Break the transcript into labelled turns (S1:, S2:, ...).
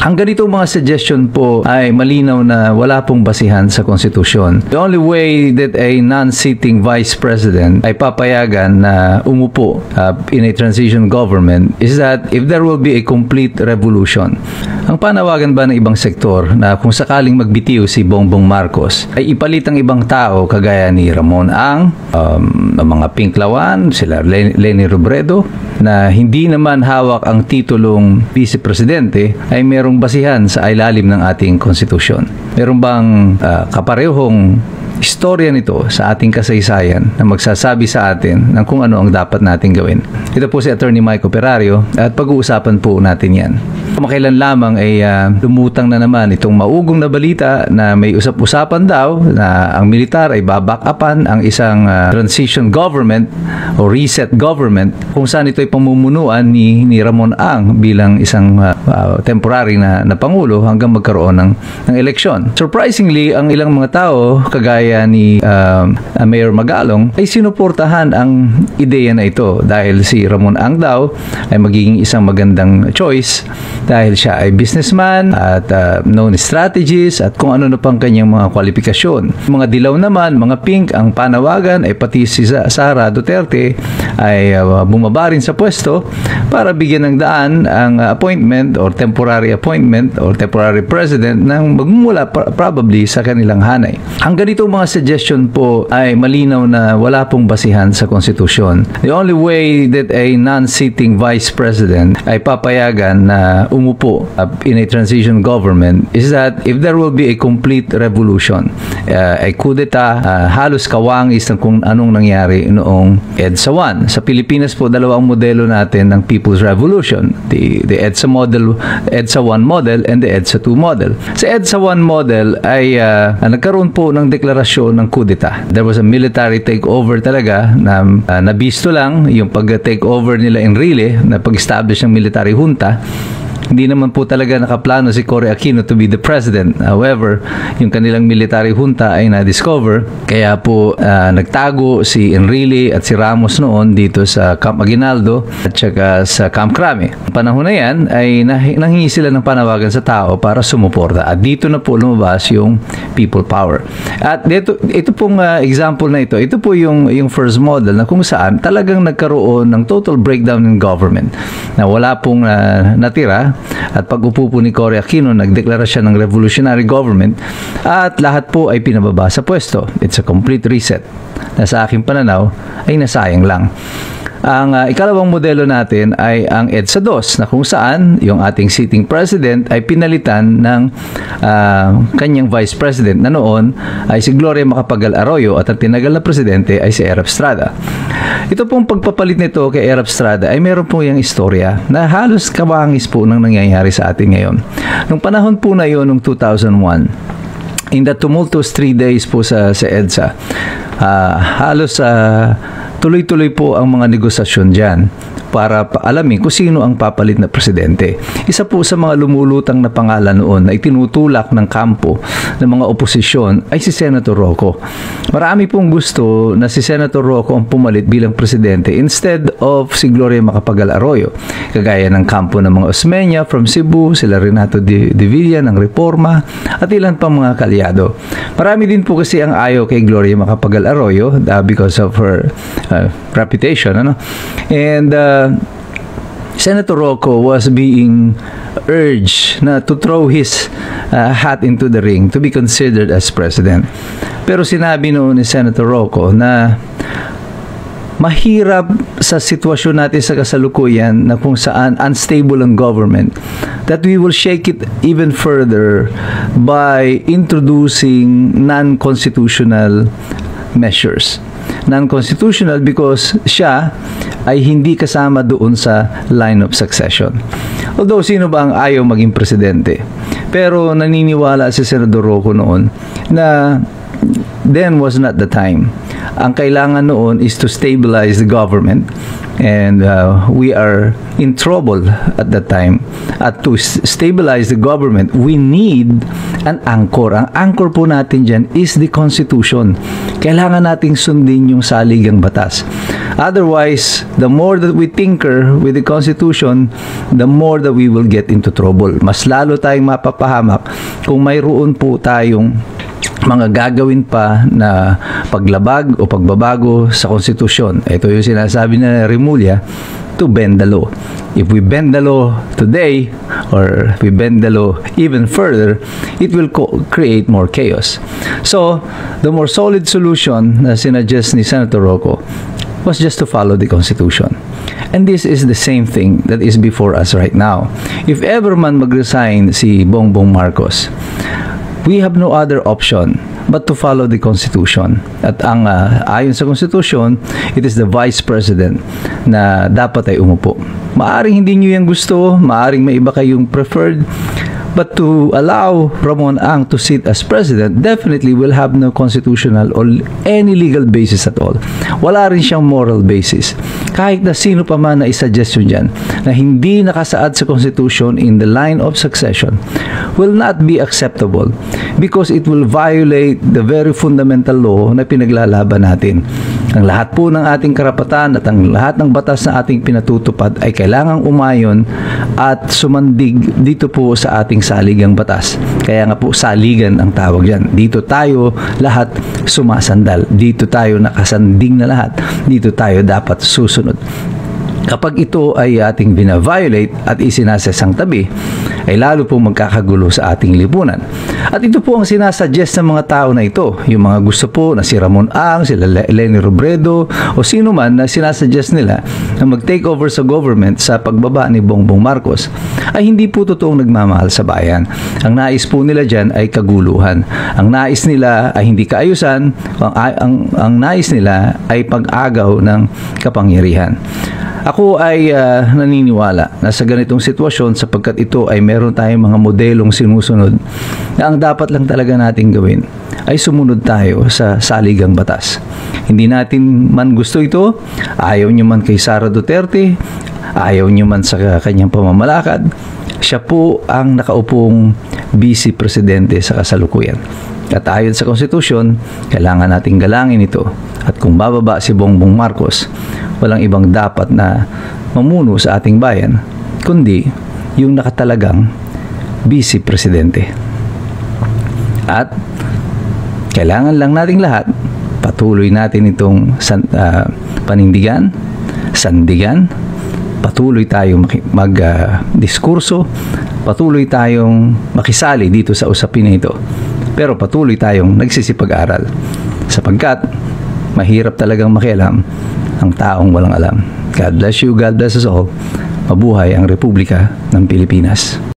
S1: Ang ganitong mga suggestion po ay malinaw na wala pong basihan sa konstitusyon. The only way that a non-sitting vice president ay papayagan na umupo in a transition government is that if there will be a complete revolution. Ang panawagan ba ng ibang sektor na kung sakaling magbitiw si Bongbong Marcos ay ipalit ang ibang tao kagaya ni Ramon Ang, mga Pinklawan, sila Leni Robredo, na hindi naman hawak ang titulong vice-presidente ay merong basihan sa ilalim ng ating konstitusyon. Meron bang kaparehong istorya nito sa ating kasaysayan na magsasabi sa atin ng kung ano ang dapat natin gawin? Ito po si Attorney Mike Operario at pag-uusapan po natin yan. Kumakailan lamang ay lumutang na naman itong maugong na balita na may usap-usapan daw na ang militar ay babackupan ang isang transition government o reset government kung saan ito ay pamumunuan ni Ramon Ang bilang isang temporary na pangulo hanggang magkaroon ng eleksyon. Surprisingly, ang ilang mga tao kagaya ni Mayor Magalong ay sinuportahan ang ideya na ito dahil si Ramon Ang daw ay magiging isang magandang choice dahil siya ay businessman at known strategies at kung ano na pang kanyang mga kwalifikasyon. Mga dilaw naman, mga pink, ang panawagan ay pati si Sara Duterte ay bumaba rin sa pwesto para bigyan ng daan ang appointment or temporary president nang magmumula probably sa kanilang hanay. Ang ganitong mga suggestion po ay malinaw na wala pong basihan sa konstitusyon. The only way that a non-sitting vice president ay papayagan na umupo in a transition government is that if there will be a complete revolution, a coup d'etat, halos kawangis ng kung anong nangyari noong EDSA 1. Sa Pilipinas po, dalawang modelo natin ng People's Revolution. The EDSA model, EDSA 1 model and the EDSA 2 model. Sa EDSA 1 model ay nagkaroon po ng deklarasyon ng coup d'etat. There was a military takeover talaga na nabisto lang yung pag-takeover nila Enrile na pag-establish ng military junta. Hindi naman po talaga nakaplano si Cory Aquino to be the president. However, yung kanilang military junta ay na-discover. Kaya po nagtago si Enrile at si Ramos noon dito sa Camp Aguinaldo at saka sa Camp Crame. Panahon na yan ay nanghingi sila ng panawagan sa tao para sumuporta. At dito na po lumabas yung people power. At ito pong example na ito po yung first model na kung saan talagang nagkaroon ng total breakdown in government. Na wala pong natira. At pag-upo po ni Cory Aquino, nagdeklara siya ng revolutionary government at lahat po ay pinababa sa pwesto. It's a complete reset na sa aking pananaw ay nasayang lang. Ang ikalawang modelo natin ay ang EDSA 2 na kung saan yung ating sitting president ay pinalitan ng kanyang vice president na noon ay si Gloria Macapagal Arroyo at ang tinagal na presidente ay si Erap Estrada. Ito pong pagpapalit nito kay Erap Estrada ay meron po yung istorya na halos kawangis po ng nangyayari sa atin ngayon. Nung panahon po na yun, nung 2001, in the tumultuous 3 days po sa EDSA, halos tuloy-tuloy po ang mga negosasyon dyan para alamin kung sino ang papalit na presidente. Isa po sa mga lumulutang na pangalan noon na itinutulak ng kampo ng mga oposisyon ay si Senator Rocco. Marami pong gusto na si Senator Rocco ang pumalit bilang presidente instead of si Gloria Macapagal Arroyo. Kagaya ng kampo ng mga Osmeña from Cebu, sila Renato de Villa ng Reforma at ilan pang mga kalyado. Marami din po kasi ang ayaw kay Gloria Macapagal Arroyo because of her reputation, and Senator Rocco was being urged na to throw his hat into the ring to be considered as president. Pero sinabi noon ni Senator Rocco na mahirap sa sitwasyon natin sa kasalukuyan na kung saan unstable ang government, that we will shake it even further by introducing non-constitutional measures. Non-constitutional because siya ay hindi kasama doon sa line of succession. Although sino ba ang ayaw maging presidente? Pero naniniwala si Senador Rocco noon na then was not the time. Ang kailangan noon is to stabilize the government, and we are in trouble at that time. At to stabilize the government, we need an anchor. Ang anchor po natin dyan is the Constitution. Kailangan nating sundin yung saligang batas. Otherwise, the more that we tinker with the Constitution, the more that we will get into trouble. Mas lalo tayong mapapahamak kung mayroon po tayong mga gagawin pa na paglabag o pagbabago sa konstitusyon. Ito yung sinasabi na Remulla, to bend the law. If we bend the law today, or we bend the law even further, it will create more chaos. So, the more solid solution na sinuggest ni Senator Rocco was just to follow the Constitution. And this is the same thing that is before us right now. If ever man mag-resign si Bongbong Marcos, we have no other option but to follow the Constitution. At ang ayon sa Constitution, it is the Vice President na dapat ay umupo. Maaring hindi nyo yan gusto, maaring may iba kayong preferred, but to allow Ramon Ang to sit as president definitely will have no constitutional or any legal basis at all. Wala rin siyang moral basis. Kahit na sino pa man na isuggestion dyan na hindi nakasaad sa Constitution in the line of succession will not be acceptable because it will violate the very fundamental law na pinaglalaban natin. Ang lahat po ng ating karapatan at ang lahat ng batas na ating pinatutupad ay kailangang umayon at sumandig dito po sa ating saligang batas. Kaya nga po saligan ang tawag dyan. Dito tayo lahat sumasandal. Dito tayo nakasanding na lahat. Dito tayo dapat susunod. Kapag ito ay ating bina-violate at isinasasang tabi, ay lalo pong magkakagulo sa ating lipunan. At ito po ang sinasuggest ng mga tao na ito. Yung mga gusto po na si Ramon Ang, si Leni Robredo, o sino man na sinasuggest nila na mag-take over sa government sa pagbaba ni Bongbong Marcos, ay hindi po totoong nagmamahal sa bayan. Ang nais po nila dyan ay kaguluhan. Ang nais nila ay hindi kaayusan, ang nais nila ay pag-agaw ng kapangyarihan. Ako ay naniniwala na sa ganitong sitwasyon, sapagkat ito ay meron tayong mga modelong sinusunod, na ang dapat lang talaga nating gawin ay sumunod tayo sa saligang batas. Hindi natin man gusto ito, ayaw nyo man kay Sara Duterte, ayaw nyo man sa kanyang pamamalakad, siya po ang nakaupong vice presidente sa kasalukuyan. At ayon sa konstitusyon, kailangan nating galangin ito. At kung bababa si Bongbong Marcos, walang ibang dapat na mamuno sa ating bayan, kundi yung nakatalagang vice presidente. At kailangan lang nating lahat, patuloy natin itong panindigan, sandigan, patuloy tayong mag-diskurso, patuloy tayong makisali dito sa usapin na ito. Pero patuloy tayong nagsisipag-aral, sapagkat mahirap talagang makialam ang taong walang alam. God bless you, God bless us all. Mabuhay ang Republika ng Pilipinas.